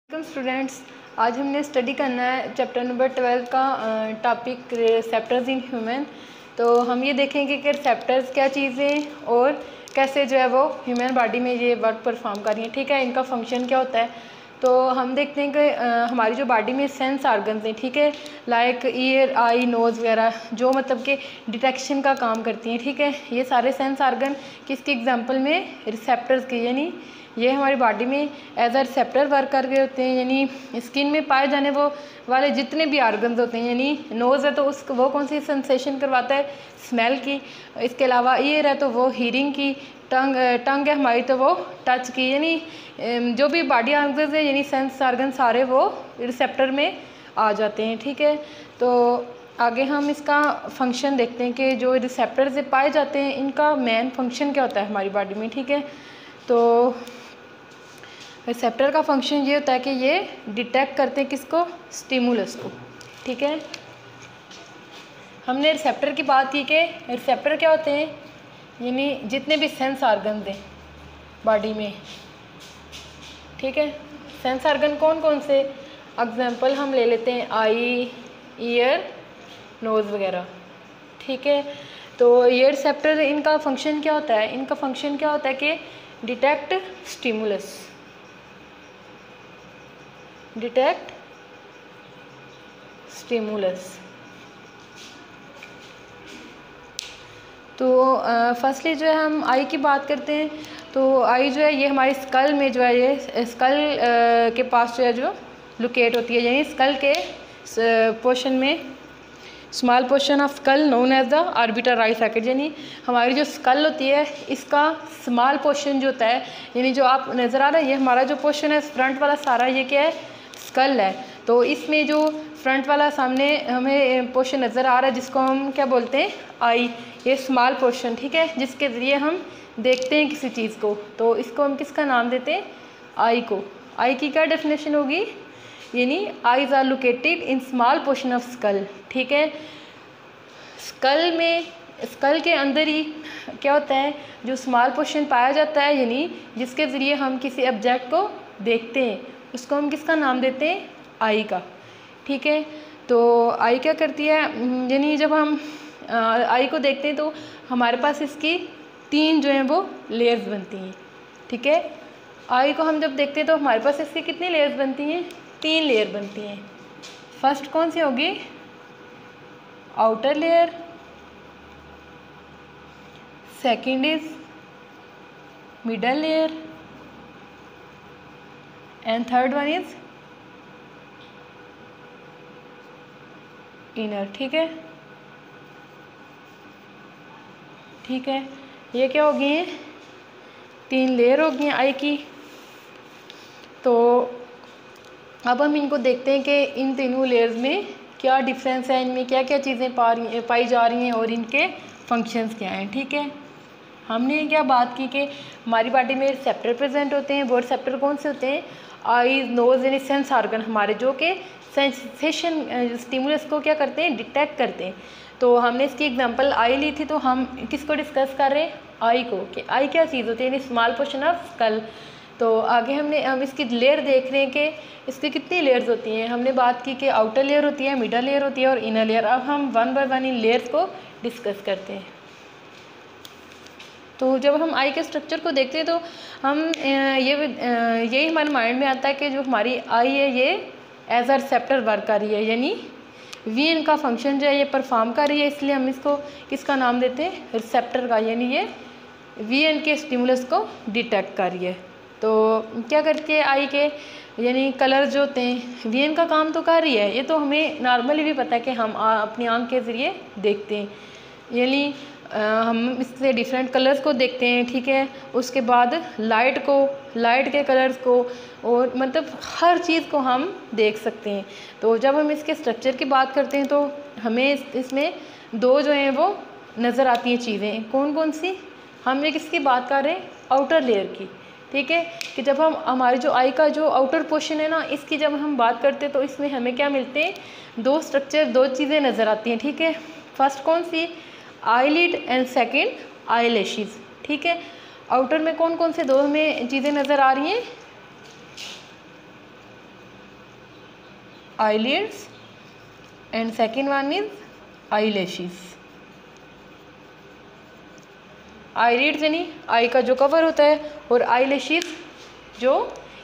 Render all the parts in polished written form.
Welcome students. आज हमने study करना है चैप्टर नंबर 12 का टॉपिक रिसेप्टर्स इन ह्यूमन। तो हम ये देखेंगे कि रिसेप्टर्स क्या चीज़ें और कैसे जो है वो ह्यूमन बॉडी में ये वर्क परफॉर्म कर रही हैं। ठीक है, इनका फंक्शन क्या होता है। तो हम देखते हैं कि हमारी जो बॉडी में सेंस ऑर्गन्स हैं, ठीक है, लाइक ईयर, आई, नोज़ वगैरह, जो मतलब कि डिटेक्शन का काम करती हैं। ठीक है, ये सारे सेंस ऑर्गन किसकी एग्जांपल में, रिसेप्टर्स के, यानी ये हमारी बॉडी में एज अ रिसेप्टर वर्क कर रहे होते हैं। यानी स्किन में पाए जाने वो वाले जितने भी ऑर्गन्स होते हैं, यानी नोज़ है तो उसको वो कौन सी सेंसेशन करवाता है, स्मेल की। इसके अलावा ईयर है तो वो हीयरिंग की, टंग है हमारी तो वो टच की। यानी जो भी बॉडी ऑर्गन्स है यानी सेंस ऑर्गन सारे वो रिसेप्टर में आ जाते हैं। ठीक है, तो आगे हम इसका फंक्शन देखते हैं कि जो रिसेप्टर से पाए जाते हैं इनका मेन फंक्शन क्या होता है हमारी बॉडी में। ठीक है, तो रिसेप्टर का फंक्शन ये होता है कि ये डिटेक्ट करते हैं किसको, स्टिमुलस को। ठीक है, हमने रिसेप्टर की बात की कि रिसेप्टर क्या होते हैं, यानी जितने भी सेंस ऑर्गन हैं बॉडी में। ठीक है, सेंस ऑर्गन कौन कौन से, एग्जांपल हम ले लेते हैं आई, ईयर, नोज़ वगैरह। ठीक है, तो ये रिसेप्टर इनका फंक्शन क्या होता है, इनका फंक्शन क्या होता है कि डिटेक्ट स्टिमुलस, डिटेक्ट स्टिमुलस। तो फर्स्टली जो है हम आई की बात करते हैं। तो आई जो है ये हमारी स्कल में जो है, ये स्कल के पास जो है जो लोकेट होती है, यानी स्कल के पोर्शन में, small portion of skull known as the orbital right socket. यानी हमारी जो स्कल होती है इसका स्मॉल पोर्शन जो होता है, यानी जो आप नज़र आ रहा है ये हमारा जो पोर्शन है फ्रंट वाला सारा, ये क्या है, स्कल है। तो इसमें जो फ्रंट वाला सामने हमें पोर्शन नज़र आ रहा है जिसको हम क्या बोलते हैं, आई, ये स्मॉल पोर्शन। ठीक है, जिसके ज़रिए हम देखते हैं किसी चीज़ को, तो इसको हम किसका नाम देते हैं, आई को। आई की क्या डेफिनेशन होगी, यानी eyes are located in small portion of skull. ठीक है, स्कल में, स्कल के अंदर ही क्या होता है, जो स्मॉल पोर्शन पाया जाता है, यानी जिसके ज़रिए हम किसी ऑब्जेक्ट को देखते हैं, उसको हम किसका नाम देते हैं, आई का। ठीक है, तो आई क्या करती है, यानी जब हम आई को देखते हैं तो हमारे पास इसकी तीन जो हैं वो लेयर्स बनती हैं। ठीक है, आई को हम जब देखते हैं तो हमारे पास इसकी कितनी लेयर्स बनती हैं, तीन लेयर बनती हैं। फर्स्ट कौन सी होगी, outer layer, second is middle layer and third one is inner. ठीक है, ठीक है, ये क्या हो गई है, तीन लेयर हो गई हैं आई की। तो अब हम इनको देखते हैं कि इन तीनों लेयर्स में क्या डिफरेंस है, इनमें क्या क्या चीज़ें पाई जा रही हैं और इनके फंक्शंस क्या हैं। ठीक है, हमने क्या बात की कि हमारी बॉडी में रिसेप्टर प्रेजेंट होते हैं। वो रिसेप्टर कौन से होते हैं, आईज, नोज, यानी सेंस ऑर्गन हमारे, जो कि सेंसेशन स्टिमुलस को क्या करते हैं, डिटेक्ट करते हैं। तो हमने इसकी एग्जांपल आई ली थी, तो हम किसको डिस्कस कर रहे हैं, आई को, कि आई क्या चीज़ होती है, यानी स्मॉल पोर्शन ऑफ स्कल। तो आगे हम इसकी लेयर देख रहे हैं कि इसकी कितनी लेयर्स होती हैं। हमने बात की कि आउटर लेयर होती है, मिडल लेयर होती है और इनर लेयर। अब हम one by one in layers को डिस्कस करते हैं। तो जब हम आई के स्ट्रक्चर को देखते हैं तो हम यही हमारे माइंड में आता है कि जो हमारी आई है ये एज अ रिसेप्टर वर्क कर रही है, यानी वी इनका फंक्शन जो है ये परफॉर्म कर रही है, इसलिए हम इसको किसका नाम देते हैं, रिसेप्टर का। यानी ये वी एन के स्टिमुलस को डिटेक्ट कर रही है। तो क्या करती है आई के, यानी कलर जो होते हैं, वी एन का काम तो कर रही है, ये तो हमें नॉर्मली भी पता है कि हम अपनी आँख के ज़रिए देखते हैं, यानी हम इससे डिफरेंट कलर्स को देखते हैं। ठीक है, उसके बाद लाइट को, लाइट के कलर्स को, और मतलब हर चीज़ को हम देख सकते हैं। तो जब हम इसके स्ट्रक्चर की बात करते हैं तो हमें इसमें दो जो हैं वो नज़र आती हैं चीज़ें, कौन कौन सी, हम एक इसकी बात कर रहे हैं आउटर लेयर की। ठीक है, कि जब हम हमारी जो आई का जो आउटर पोर्शन है ना, इसकी जब हम बात करते हैं तो इसमें हमें क्या मिलते हैं, दो स्ट्रक्चर, दो चीज़ें नज़र आती हैं। ठीक है, फर्स्ट कौन सी, eyelid and second eyelashes. ठीक है, आउटर में कौन कौन से दो हमें चीज़ें नज़र आ रही हैं, eyelids and second one is eyelashes. eyelids यानी आई का जो कवर होता है, और eyelashes जो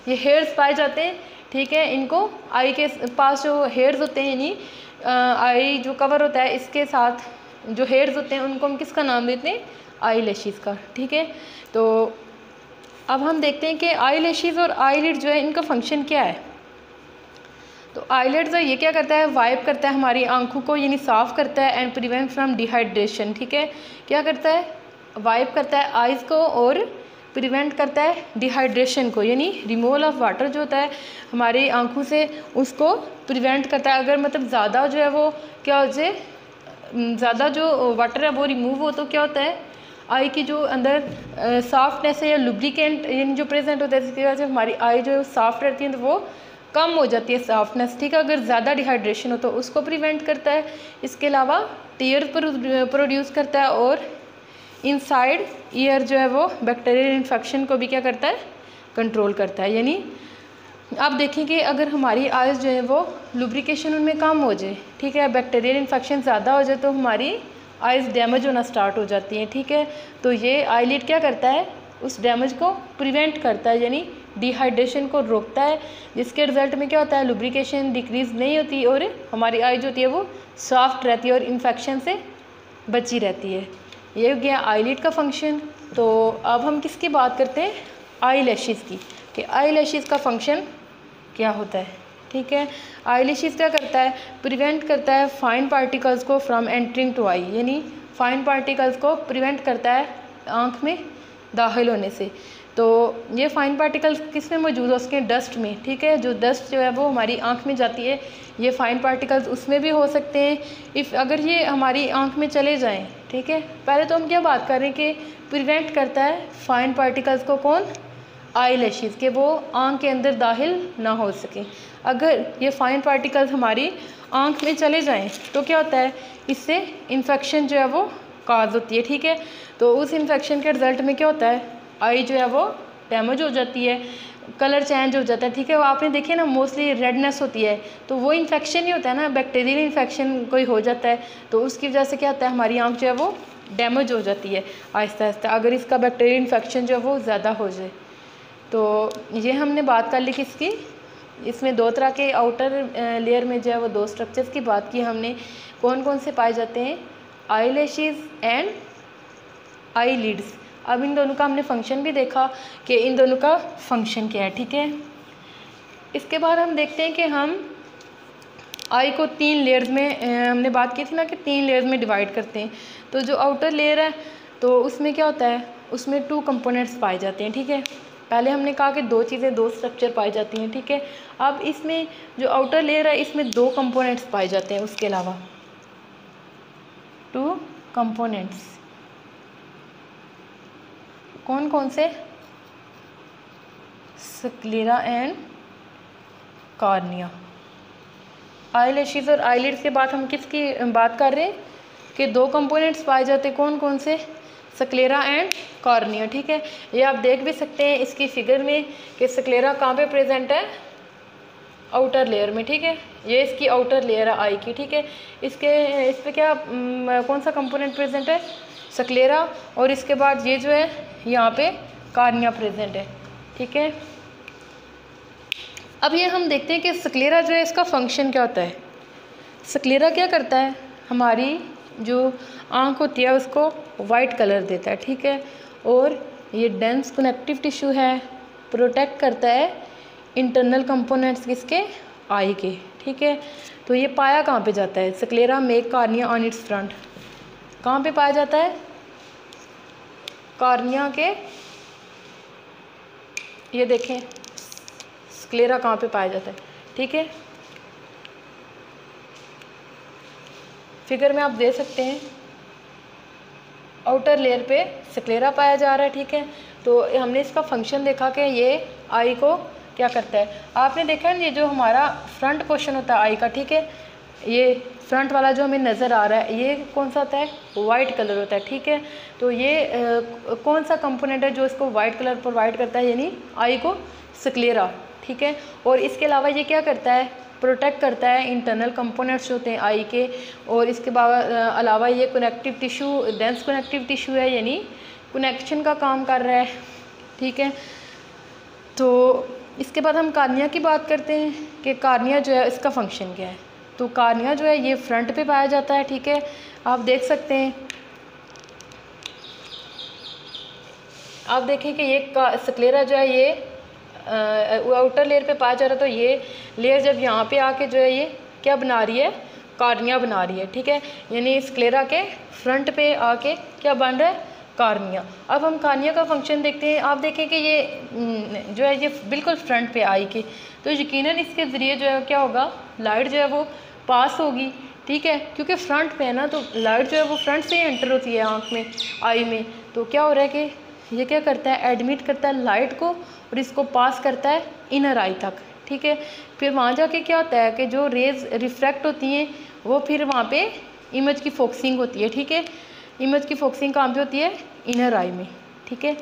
ये हेयर्स पाए जाते हैं, ठीक है। इनको आई के पास जो हेयर्स होते हैं, यानी आई जो कवर होता है इसके साथ जो हेयर्स होते हैं उनको हम किसका नाम देते हैं? eyelashes का, ठीक है। तो अब हम देखते हैं कि eyelashes और eyelid जो है इनका फंक्शन क्या है। तो आईलेट जो ये क्या करता है? वाइप करता है हमारी आंखों को, यानी साफ़ करता है, एंड प्रिवेंट फ्रॉम डिहाइड्रेशन, ठीक है। क्या करता है? वाइप करता है आइज़ को और प्रिवेंट करता है डिहाइड्रेशन को, यानी रिमूवल ऑफ वाटर जो होता है हमारी आंखों से उसको प्रिवेंट करता है। अगर मतलब ज़्यादा जो है वो क्या हो जाए, ज़्यादा जो वाटर है वो रिमूव हो तो क्या होता है? आई की जो अंदर सॉफ्टनेस है या लुब्रिकेंट यानी जो प्रेजेंट होता है, जिसकी वजह से हमारी आई जो सॉफ्ट रहती है तो वो कम हो जाती है सॉफ्टनेस, ठीक है। अगर ज़्यादा डिहाइड्रेशन हो तो उसको प्रिवेंट करता है। इसके अलावा टीयर प्रोड्यूस करता है, और इनसाइड ईयर जो है वो बैक्टीरियल इन्फेक्शन को भी क्या करता है? कंट्रोल करता है। यानी आप देखें कि अगर हमारी आइज़ जो है वो लुब्रिकेशन उनमें कम हो जाए, ठीक है, बैक्टीरियल इन्फेक्शन ज़्यादा हो जाए तो हमारी आइज़ डैमेज होना स्टार्ट हो जाती हैं, ठीक है। तो ये आईलिड क्या करता है? उस डैमेज को प्रिवेंट करता है, यानी डिहाइड्रेशन को रोकता है, जिसके रिजल्ट में क्या होता है? लुब्रिकेशन डिक्रीज़ नहीं होती और हमारी आई जो होती है वो सॉफ्ट रहती है और इन्फेक्शन से बची रहती है। ये हो गया आईलिड का फंक्शन। तो अब हम किसकी बात करते हैं? आई लैशेज़ की, कि आई लैशेज़ का फंक्शन क्या होता है, ठीक है। आई लैशेज़ क्या करता है? प्रिवेंट करता है फाइन पार्टिकल्स को फ्रॉम एंटरिंग टू आई, यानी फाइन पार्टिकल्स को प्रिवेंट करता है आँख में दाखिल होने से। तो ये फाइन पार्टिकल्स किस में मौजूद है? उसके डस्ट में, ठीक है। जो डस्ट जो है वो हमारी आंख में जाती है, ये फाइन पार्टिकल्स उसमें भी हो सकते हैं इफ़ अगर ये हमारी आंख में चले जाएं, ठीक है। पहले तो हम क्या बात कर रहे हैं कि प्रिवेंट करता है फाइन पार्टिकल्स को, कौन? आई लैशेज़, के वो आँख के अंदर दाखिल ना हो सकें। अगर ये फाइन पार्टिकल्स हमारी आँख में चले जाएँ तो क्या होता है? इससे इन्फेक्शन जो है वो काज होती है, ठीक है। तो उस इन्फेक्शन के रिज़ल्ट में क्या होता है? आई जो है वो डैमेज हो जाती है, कलर चेंज हो जाता है, ठीक है। वो आपने देखिए ना, मोस्टली रेडनेस होती है, तो वो इन्फेक्शन ही होता है ना, बैक्टीरियल इन्फेक्शन कोई हो जाता है, तो उसकी वजह से क्या होता है? हमारी आँख जो है वो डैमेज हो जाती है आहिस्ता आहिस्ता, अगर इसका बैक्टीरियल इन्फेक्शन जो है वो ज़्यादा हो जाए। तो ये हमने बात कर ली किसकी? इसमें दो तरह के आउटर लेयर में जो है वो दो स्ट्रक्चर्स की बात की हमने। कौन कौन से पाए जाते हैं? Eyelashes and eyelids. अब इन दोनों का हमने फंक्शन भी देखा कि इन दोनों का फंक्शन क्या है, ठीक है। इसके बाद हम देखते हैं कि हम आई को 3 लेयर्स में हमने बात की थी ना कि 3 लेयर्स में डिवाइड करते हैं। तो जो आउटर लेयर है तो उसमें क्या होता है? उसमें 2 कंपोनेंट्स पाए जाते हैं, ठीक है। पहले हमने कहा कि 2 चीज़ें 2 स्ट्रक्चर पाई जाती हैं, ठीक है। अब इसमें जो आउटर लेयर है इसमें 2 कंपोनेंट्स पाए जाते हैं, उसके अलावा 2 कंपोनेंट्स। कौन कौन से? Sclera and cornea. I lashes और आईलिड्स के बाद हम किसकी बात कर रहे हैं? कि 2 कंपोनेंट्स पाए जाते हैं, कौन कौन से? स्क्लेरा एंड कॉर्निया, ठीक है। ये आप देख भी सकते हैं इसकी फिगर में कि स्क्लेरा कहाँ पे प्रेजेंट है? आउटर लेयर में, ठीक है। ये इसकी आउटर लेयर है आई की, ठीक है। इस पे क्या कौन सा कंपोनेंट प्रेजेंट है? स्क्लेरा, और इसके बाद ये जो है यहाँ पे कॉर्निया प्रेजेंट है, ठीक है। अब ये हम देखते हैं कि स्क्लेरा जो है इसका फंक्शन क्या होता है। स्क्लेरा क्या करता है? हमारी जो आँख होती है उसको वाइट कलर देता है, ठीक है। और ये डेंस कनेक्टिव टिश्यू है, प्रोटेक्ट करता है इंटरनल कंपोनेंट्स किसके? आई के, ठीक है। तो ये पाया कहाँ पे जाता है? Sclera make cornea on it's front. कहाँ पे पाया जाता है? कॉर्निया के, ये देखें स्क्लेरा कहाँ पे पाया जाता है, ठीक है। फिगर में आप देख सकते हैं आउटर लेयर पे स्क्लेरा पाया जा रहा है, ठीक है। तो हमने इसका फंक्शन देखा कि ये आई को क्या करता है। आपने देखा है ये जो हमारा फ्रंट पोर्शन होता है आई का, ठीक है, ये फ्रंट वाला जो हमें नज़र आ रहा है ये कौन सा होता है? वाइट कलर होता है, ठीक है। तो ये कौन सा कंपोनेंट है जो इसको वाइट कलर प्रोवाइड करता है, यानी आई को? स्क्लेरा, ठीक है। और इसके अलावा ये क्या करता है? प्रोटेक्ट करता है इंटरनल कंपोनेंट्स होते हैं आई के। और इसके अलावा ये connective tissue, dense connective tissue है, यानी कनेक्शन का काम कर रहा है, ठीक है। तो इसके बाद हम कार्निया की बात करते हैं कि कार्निया जो है इसका फंक्शन क्या है। तो कार्निया जो है ये फ्रंट पे पाया जाता है, ठीक है। आप देख सकते हैं, आप देखें कि ये स्क्लेरा जो है ये आउटर लेयर पे पाया जा रहा है। तो ये लेयर जब यहाँ पे आके जो है ये क्या बना रही है, कार्निया बना रही है, ठीक है। यानी स्क्लेरा के फ्रंट पे आके क्या बन रहा है, कार्निया। अब हम कार्निया का फंक्शन देखते हैं। आप देखें कि ये जो है ये बिल्कुल फ्रंट पे आई के, तो यकीनन इसके ज़रिए जो है क्या होगा, लाइट जो है वो पास होगी, ठीक है। क्योंकि फ्रंट पे है ना, तो लाइट जो है वो फ्रंट से ही एंटर होती है आँख में, आई में। तो क्या हो रहा है कि ये क्या करता है, एडमिट करता है लाइट को और इसको पास करता है इनर आई तक, ठीक है। फिर वहाँ जाके क्या होता है कि जो रेज़ रिफ्रैक्ट होती हैं वो फिर वहाँ पे इमेज की फोकसिंग होती है, ठीक है। इमेज की फोकसिंग कहाँ पे होती है, इनर आई में, ठीक है।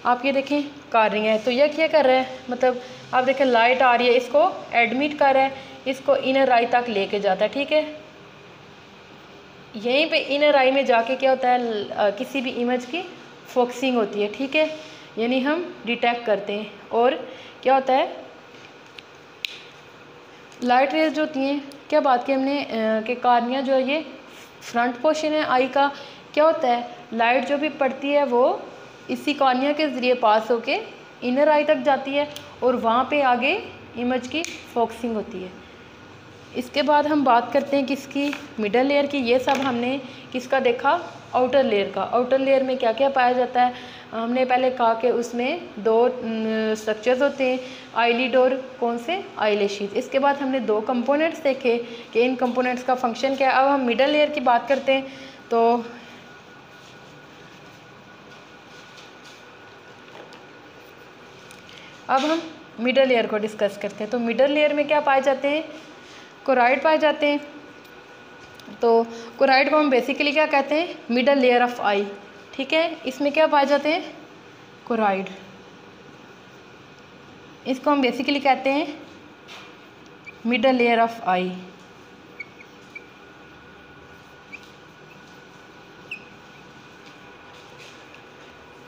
आप ये देखें कर रही हैं, तो यह क्या कर रहा है, मतलब आप देखें लाइट आ रही है, इसको एडमिट कर रहा है, इसको इनर आई तक लेके जाता है, ठीक है। यहीं पे इनर आई में जाके क्या होता है, किसी भी इमेज की फोकसिंग होती है, ठीक है। यानी हम डिटेक्ट करते हैं। और क्या होता है, लाइट रेज जो होती हैं, क्या बात की हमने कि कार्निया जो है ये फ्रंट पोर्शन है आई का। क्या होता है, लाइट जो भी पड़ती है वो इसी कार्निया के ज़रिए पास होके इनर आई तक जाती है और वहाँ पे आगे इमेज की फोकसिंग होती है। इसके बाद हम बात करते हैं किसकी, मिडल लेयर की। ये सब हमने किसका देखा, आउटर लेयर का। आउटर लेयर में क्या क्या पाया जाता है, हमने पहले कहा कि उसमें दो स्ट्रक्चर्स होते हैं, आईलिड और कौन से, आईलैशेस। इसके बाद हमने दो कंपोनेंट्स देखे कि इन कंपोनेंट्स का फंक्शन क्या है। अब हम मिडल लेयर की बात करते हैं। तो अब हम मिडल लेयर को डिस्कस करते हैं। तो मिडल लेयर में क्या पाए जाते हैं, कोराइड पाए जाते हैं। तो कोराइड को हम बेसिकली क्या कहते हैं, मिडल लेयर ऑफ आई, ठीक है। इसमें क्या पाए जाते हैं, कोराइड। इसको हम बेसिकली कहते हैं मिडल लेयर ऑफ आई।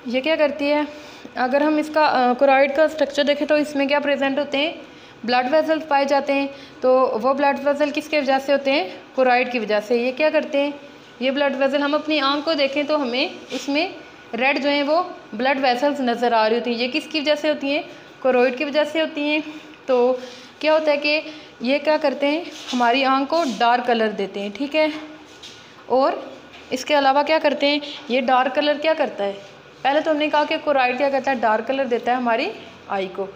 ये क्या करती है, अगर हम इसका कोराइड का स्ट्रक्चर देखें तो इसमें क्या प्रेजेंट होते हैं, ब्लड वेसल्स पाए जाते हैं। तो वो ब्लड वेसल किसके वजह से होते हैं, कोराइड की वजह से। ये क्या करते हैं, ये ब्लड वेसल, हम अपनी आँख को देखें तो हमें इसमें रेड जो हैं वो ब्लड वेसल्स नज़र आ रही होती हैं। ये किसकी वजह से होती हैं, कोराइड की वजह से होती हैं। तो क्या होता है कि ये क्या करते हैं, हमारी आँख को डार्क कलर देते हैं, ठीक है। और इसके अलावा क्या करते हैं, ये डार्क कलर क्या करता है, पहले तो हमने कहा कि कोराइड क्या करता है, डार्क कलर देता है हमारी आई को।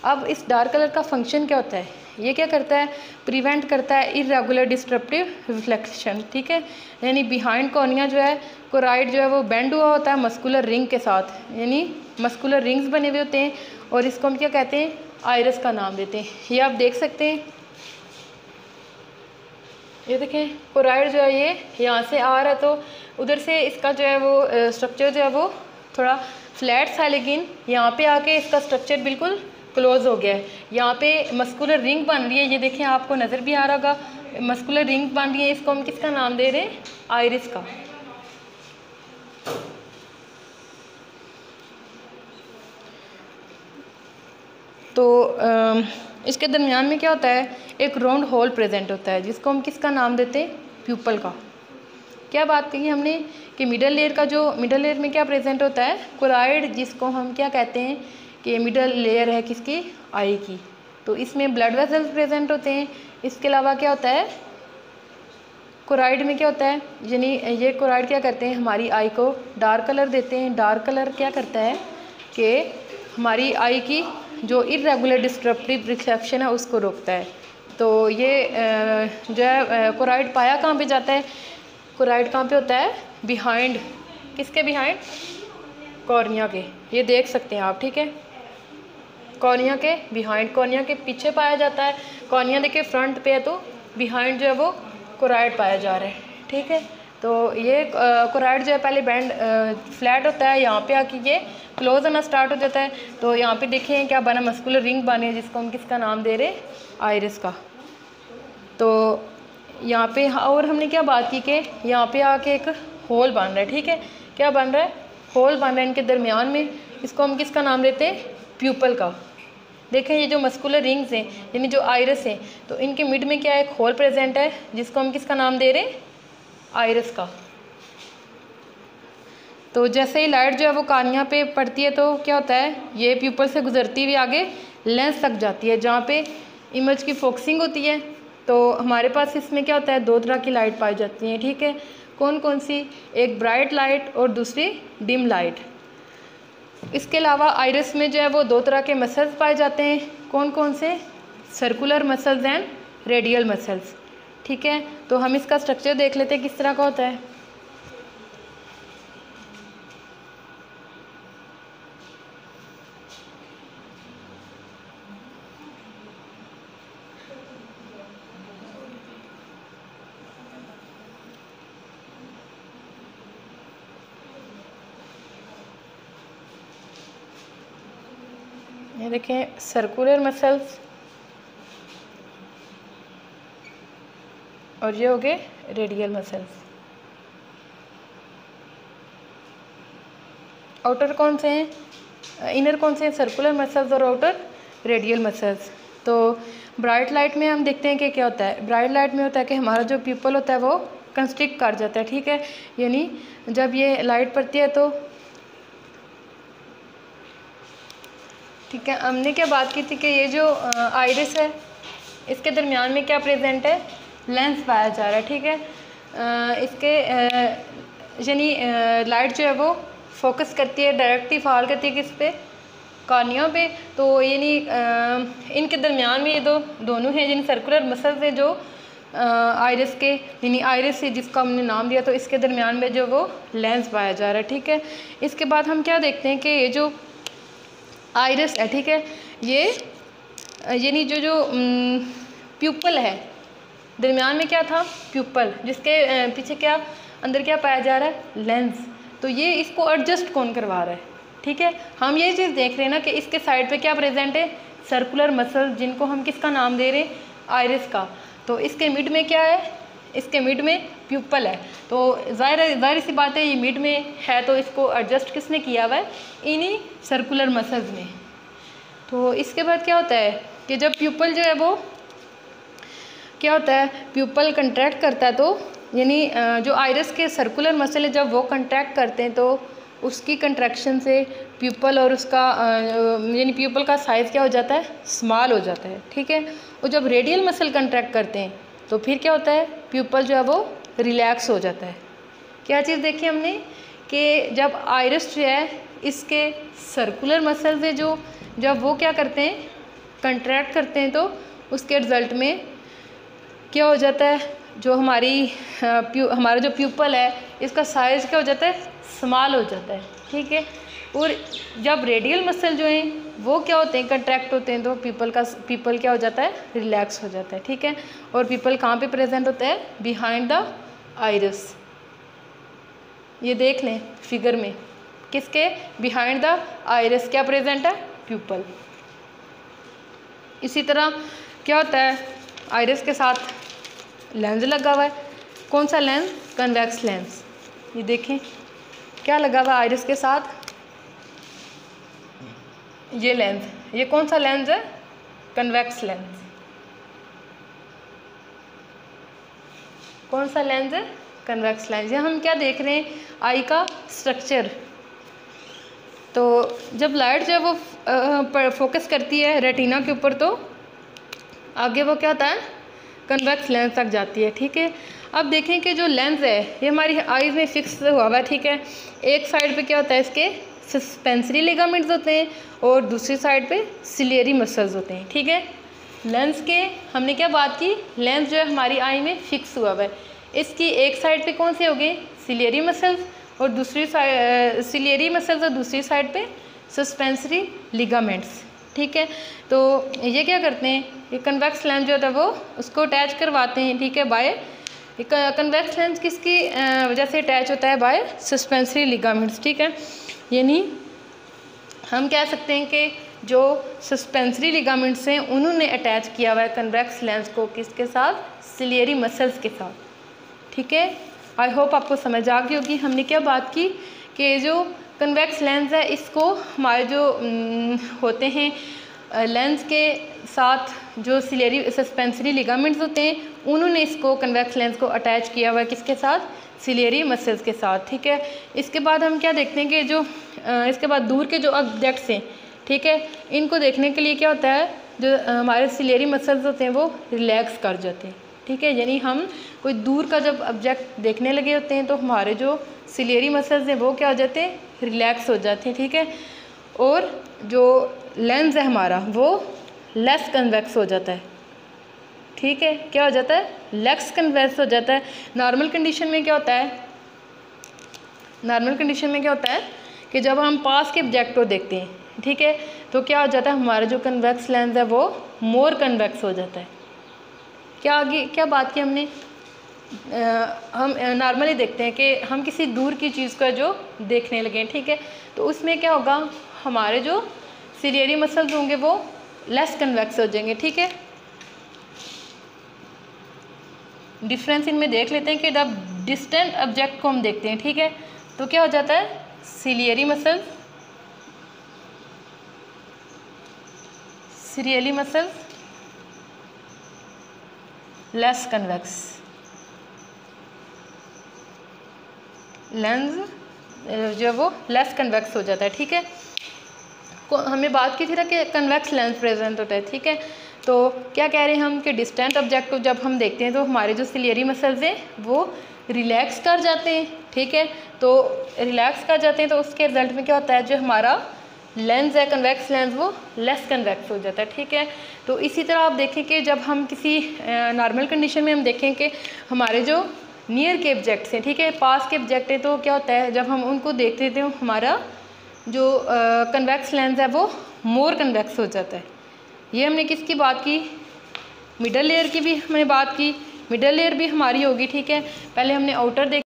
अब इस डार्क कलर का फंक्शन क्या होता है, ये क्या करता है, प्रिवेंट करता है इरेगुलर डिस्ट्रप्टिव रिफ्लेक्शन, ठीक है। यानी बिहाइंड कॉर्निया जो है, कोराइड जो है वो बेंड हुआ होता है मस्कुलर रिंग के साथ, यानी मस्कुलर रिंग्स बने हुए होते हैं और इसको हम क्या कहते हैं, आइरिस का नाम देते हैं। ये आप देख सकते हैं, ये देखें कोराइड जो है ये यहाँ से आ रहा है, तो उधर से इसका जो है वो स्ट्रक्चर जो है वो थोड़ा फ्लैट सा, लेकिन यहाँ पे आके इसका स्ट्रक्चर बिल्कुल क्लोज हो गया है। यहाँ पे मस्कुलर रिंग बन रही है, ये देखें आपको नज़र भी आ रहा होगा, मस्कुलर रिंग बन रही है। इसको हम किसका नाम दे रहे हैं, आइरिस का। तो इसके दरमियान में क्या होता है, एक राउंड होल प्रेजेंट होता है जिसको हम किसका नाम देते हैं, प्यूपल का। क्या बात कही हमने कि मिडल लेयर का, जो मिडल लेयर में क्या प्रेजेंट होता है, कोराइड, जिसको हम क्या कहते हैं कि मिडल लेयर है किसकी, आई की। तो इसमें ब्लड वेसल्स प्रेजेंट होते हैं। इसके अलावा क्या होता है, कोराइड में क्या होता है, यानी ये कोराइड क्या करते हैं, हमारी आई को डार्क कलर देते हैं। डार्क कलर क्या करता है कि हमारी आई की जो इरेगुलर डिस्ट्रप्टिव रिफ्लेक्शन है उसको रोकता है। तो ये जो है कोराइड पाया कहाँ पे जाता है, कोराइड कहाँ पे होता है, बिहाइंड, किसके बिहाइंड, कॉर्निया के। ये देख सकते हैं आप, ठीक है, कॉर्निया के बिहाइंड, कॉर्निया के पीछे पाया जाता है। कॉर्निया देखिए फ्रंट पे है, तो बिहाइंड जो है वो कोराइड पाया जा रहा है, ठीक है। तो ये कोराइड जो है पहले बैंड फ्लैट होता है, यहाँ पे आके ये क्लोज होना स्टार्ट हो जाता है। तो यहाँ पे देखें क्या बना, मस्कुलर रिंग बनी है जिसको हम किसका नाम दे रहे हैं, आइरिस का। तो यहाँ पे और हमने क्या बात की कि यहाँ पे आके एक होल बन रहा है, ठीक है, क्या बन रहा है, होल बन रहा है इनके दरमियान में। इसको हम किसका नाम देते हैं, प्यूपल का। देखें ये जो मस्कुलर रिंग्स हैं यानी जो आइरस हैं, तो इनके मिड में क्या है, एक होल प्रेजेंट है जिसको हम किसका नाम दे रहे हैं, आइरस का। तो जैसे ही लाइट जो है वो कार्निया पे पड़ती है तो क्या होता है, ये प्यूपल से गुजरती हुई आगे लेंस तक जाती है जहाँ पे इमेज की फोकसिंग होती है। तो हमारे पास इसमें क्या होता है, दो तरह की लाइट पाई जाती हैं, ठीक है, कौन कौन सी, एक ब्राइट लाइट और दूसरी डिम लाइट। इसके अलावा आइरिस में जो है वो दो तरह के मसल्स पाए जाते हैं, कौन कौन से, circular muscles and radial muscles, ठीक है। तो हम इसका स्ट्रक्चर देख लेते हैं किस तरह का होता है। ये देखें सर्कुलर मसल्स और ये हो गए रेडियल मसल्स। आउटर कौन से हैं, इनर कौन से हैं, सर्कुलर मसल्स और आउटर रेडियल मसल्स। तो ब्राइट लाइट में हम देखते हैं कि क्या होता है, ब्राइट लाइट में होता है कि हमारा जो प्यूपल होता है वो कंस्ट्रिक्ट कर जाता है, ठीक है, यानी जब ये लाइट पड़ती है तो, ठीक है, हमने क्या बात की थी कि ये जो आइरिस है इसके दरमियान में क्या प्रेजेंट है, लेंस पाया जा रहा है, ठीक है। इसके यानी लाइट जो है वो फोकस करती है, डायरेक्टली फॉल करती है किस पे, कॉर्निया पे। तो यानी इनके दरमियान में ये दोनों हैं, यानी सर्कुलर मसल्स है जो आइरिस के, यानी आइरिस से जिसका हमने नाम दिया, तो इसके दरमियान में जो वो लेंस पाया जा रहा है, ठीक है। इसके बाद हम क्या देखते हैं कि ये जो आइरिस है, ठीक है, ये यानी जो प्यूपल है, दरमियान में क्या था, प्यूपल, जिसके पीछे क्या, अंदर क्या पाया जा रहा है, लेंस। तो ये इसको एडजस्ट कौन करवा रहा है, ठीक है, हम ये चीज़ देख रहे हैं ना कि इसके साइड पे क्या प्रेजेंट है, सर्कुलर मसल, जिनको हम किसका नाम दे रहे हैं, आइरिस का। तो इसके मिड में क्या है, इसके मिड में प्यूपल है। तो जाहिर सी बात है ये मिड में है, तो इसको एडजस्ट किसने किया हुआ है, इन्हीं सर्कुलर मसल्स ने। तो इसके बाद क्या होता है कि जब प्यूपल जो है वो क्या होता है, प्यूपल कंट्रैक्ट करता है, तो यानी जो आइरिस के सर्कुलर मसल है जब वो कंट्रैक्ट करते हैं तो उसकी कंट्रैक्शन से प्यूपल और उसका यानी प्यूपल का साइज़ क्या हो जाता है, स्मॉल हो जाता है, ठीक है। और जब रेडियल मसल कंट्रैक्ट करते हैं तो फिर क्या होता है, प्यूपल जो है वो रिलैक्स हो जाता है। क्या चीज़ देखी हमने कि जब आइरिस जो है इसके सर्कुलर मसल्स है जो, जब वो क्या करते हैं, कंट्रैक्ट करते हैं, तो उसके रिज़ल्ट में क्या हो जाता है, जो हमारा जो प्यूपल है इसका साइज़ क्या हो जाता है, स्मॉल हो जाता है, ठीक है। और जब रेडियल मसल जो हैं वो क्या होते हैं, कंट्रैक्ट होते हैं, तो प्यूपल क्या हो जाता है, रिलैक्स हो जाता है, ठीक है। और प्यूपल कहाँ पे प्रेजेंट होता है, बिहाइंड द आइरिस। ये देख लें फिगर में, किसके, बिहाइंड द आइरिस क्या प्रेजेंट है, प्यूपल। इसी तरह क्या होता है, आइरिस के साथ लेंस लगा हुआ है, कौन सा लेंस, कन्वेक्स लेंस। ये देखें क्या लगा हुआ है आइरिस के साथ, ये लेंस, ये कौन सा लेंस है, कन्वेक्स लेंस। कौन सा लेंस है, कन्वेक्स लेंस। ये हम क्या देख रहे हैं, आई का स्ट्रक्चर। तो जब लाइट जो है वो फोकस करती है रेटिना के ऊपर तो आगे वो क्या होता है, कन्वेक्स लेंस तक जाती है, ठीक है। अब देखें कि जो लेंस है ये हमारी आईज में फिक्स हुआ हुआ है, ठीक है। एक साइड पे क्या होता है, इसके सस्पेंसरी लिगामेंट्स होते हैं और दूसरी साइड पे सिलियरी मसल्स होते हैं, ठीक है। लेंस के हमने क्या बात की, लेंस जो है हमारी आई में फिक्स हुआ हुआ है, इसकी एक साइड पे कौन से हो गए, सिलियरी मसल्स, और दूसरी साइड सिलियरी मसल्स और दूसरी साइड पे सस्पेंसरी लिगामेंट्स, ठीक है। तो ये क्या करते हैं, ये कन्वेक्स लेंस जो होता है वो उसको अटैच करवाते हैं, ठीक है, बाय कन्वेक्स लेंस किसकी वजह से अटैच होता है, बाय सस्पेंसरी लिगामेंट्स, ठीक है। यानी हम कह सकते हैं कि जो सस्पेंसरी लिगामेंट्स हैं उन्होंने अटैच किया हुआ है कन्वेक्स लेंस को किसके साथ, सिलियरी मसल्स के साथ। ठीक है, आई होप आपको समझ आ गई होगी। हमने क्या बात की कि जो कन्वेक्स लेंस है इसको हमारे जो होते हैं लेंस के साथ जो सिलियरी सस्पेंसरी लिगामेंट्स होते हैं उन्होंने इसको कन्वेक्स लेंस को अटैच किया हुआ है किसके साथ, सिलियरी मसल्स के साथ। ठीक है, इसके बाद हम क्या देखते हैं कि जो इसके बाद दूर के जो ऑब्जेक्ट्स हैं, ठीक है, इनको देखने के लिए क्या होता है, जो हमारे सिलियरी मसल्स होते हैं वो रिलैक्स कर जाते हैं। ठीक है, यानी हम कोई दूर का जब ऑब्जेक्ट देखने लगे होते हैं तो हमारे जो सिलियरी मसल्स हैं वो क्या हो जाते हैं, रिलैक्स हो जाते हैं। ठीक है, और जो लेंस है हमारा वो लेस कन्वेक्स हो जाता है। ठीक है, क्या हो जाता है, लेस कन्वेक्स हो जाता है। नॉर्मल कंडीशन में क्या होता है, नॉर्मल कंडीशन में क्या होता है कि जब हम पास के ऑब्जेक्ट को देखते हैं, ठीक है, तो क्या हो जाता है, हमारा जो कन्वेक्स लेंस है वो मोर कन्वेक्स हो जाता है। क्या आगे क्या बात की हमने, हम नॉर्मली देखते हैं कि हम किसी दूर की चीज़ का जो देखने लगे, ठीक है, तो उसमें क्या होगा, हमारे जो सिलियरी मसल्स होंगे वो लेस कन्वेक्स हो जाएंगे। ठीक है, डिफरेंस इनमें देख लेते हैं कि जब डिस्टेंट ऑब्जेक्ट को हम देखते हैं, ठीक है, तो क्या हो जाता है, ciliary muscles less convex, lens जो वो लेस कन्वेक्स हो जाता है। ठीक है, हमने बात की थी ना कि कन्वेक्स लेंस प्रेजेंट होता है। ठीक है, तो क्या कह रहे हैं हम कि डिस्टेंट ऑब्जेक्ट को जब हम देखते हैं तो हमारे जो सिलियरी मसल्स हैं वो रिलैक्स कर जाते हैं। ठीक है, तो रिलैक्स कर जाते हैं तो उसके रिजल्ट में क्या होता है, जो हमारा लेंस है कन्वेक्स लेंस वो लेस कन्वेक्स हो जाता है। ठीक है, तो इसी तरह आप देखें कि जब हम किसी नॉर्मल कंडीशन में हम देखें कि हमारे जो नियर के ऑब्जेक्ट्स हैं, ठीक है, पास के ऑब्जेक्ट हैं, तो क्या होता है जब हम उनको देखते थे हमारा जो कन्वेक्स लेंस है वो मोर कन्वेक्स हो जाता है। ये हमने किसकी बात की, मिडल लेयर की भी हमने बात की, मिडल लेयर भी हमारी होगी। ठीक है, पहले हमने आउटर